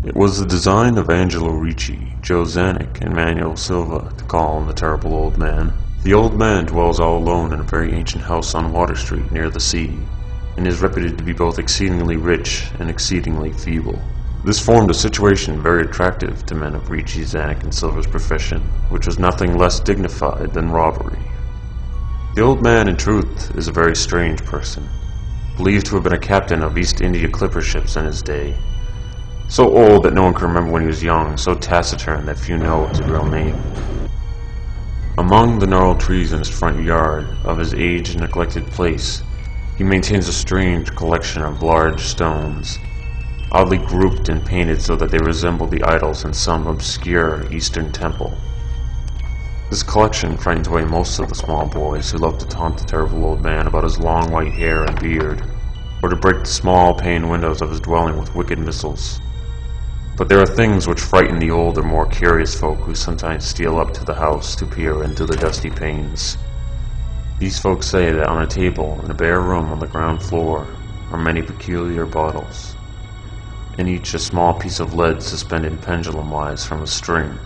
It was the design of Angelo Ricci, Joe Zanuck, and Manuel Silva to call on the terrible old man. The old man dwells all alone in a very ancient house on Water Street near the sea, and is reputed to be both exceedingly rich and exceedingly feeble. This formed a situation very attractive to men of Ricci, Zanuck, and Silva's profession, which was nothing less dignified than robbery. The old man, in truth, is a very strange person, believed to have been a captain of East India clipper ships in his day. So old that no one can remember when he was young, so taciturn that few know his real name. Among the gnarled trees in his front yard of his aged and neglected place, he maintains a strange collection of large stones, oddly grouped and painted so that they resemble the idols in some obscure Eastern temple. This collection frightens away most of the small boys who love to taunt the terrible old man about his long white hair and beard, or to break the small pane windows of his dwelling with wicked missiles. But there are things which frighten the older, more curious folk who sometimes steal up to the house to peer into the dusty panes. These folks say that on a table in a bare room on the ground floor are many peculiar bottles, in each a small piece of lead suspended pendulum-wise from a string.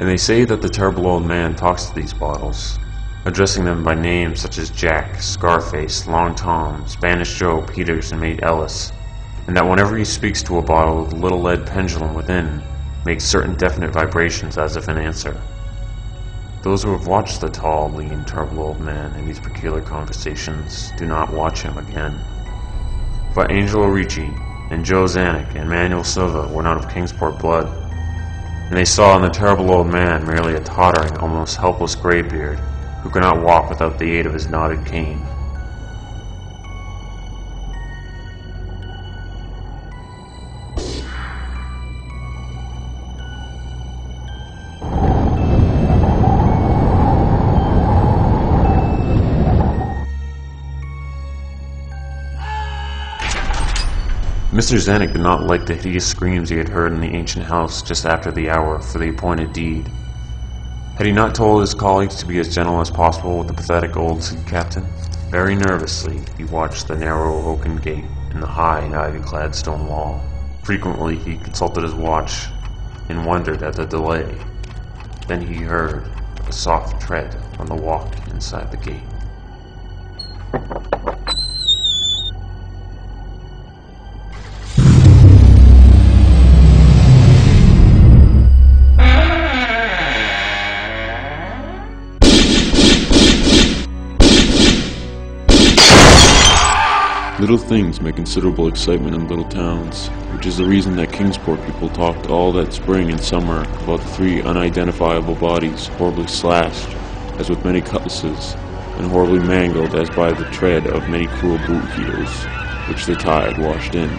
And they say that the terrible old man talks to these bottles, addressing them by names such as Jack, Scarface, Long Tom, Spanish Joe, Peters, and Mate Ellis, and that whenever he speaks to a bottle, the little lead pendulum within makes certain definite vibrations as if in answer. Those who have watched the tall, lean, terrible old man in these peculiar conversations do not watch him again. But Angelo Ricci and Joe Zanuck and Manuel Silva were not of Kingsport blood, and they saw in the terrible old man merely a tottering, almost helpless graybeard who could not walk without the aid of his knotted cane. Mr. Zanuck did not like the hideous screams he had heard in the ancient house just after the hour for the appointed deed. Had he not told his colleagues to be as gentle as possible with the pathetic old sea captain? Very nervously, he watched the narrow oaken gate and the high and ivy-clad stone wall. Frequently, he consulted his watch and wondered at the delay. Then he heard a soft tread on the walk inside the gate. Little things make considerable excitement in little towns, which is the reason that Kingsport people talked all that spring and summer about the three unidentifiable bodies horribly slashed as with many cutlasses, and horribly mangled as by the tread of many cruel boot heels, which the tide washed in.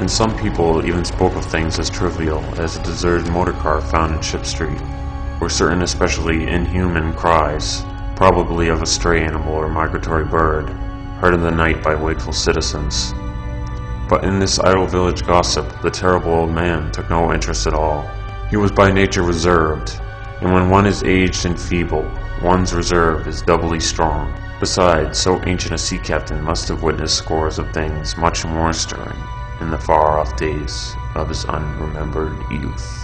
And some people even spoke of things as trivial as a deserted motor car found in Ship Street, or certain especially inhuman cries, probably of a stray animal or migratory bird, heard in the night by wakeful citizens. But in this idle village gossip, the terrible old man took no interest at all. He was by nature reserved, and when one is aged and feeble, one's reserve is doubly strong. Besides, so ancient a sea captain must have witnessed scores of things much more stirring in the far-off days of his unremembered youth.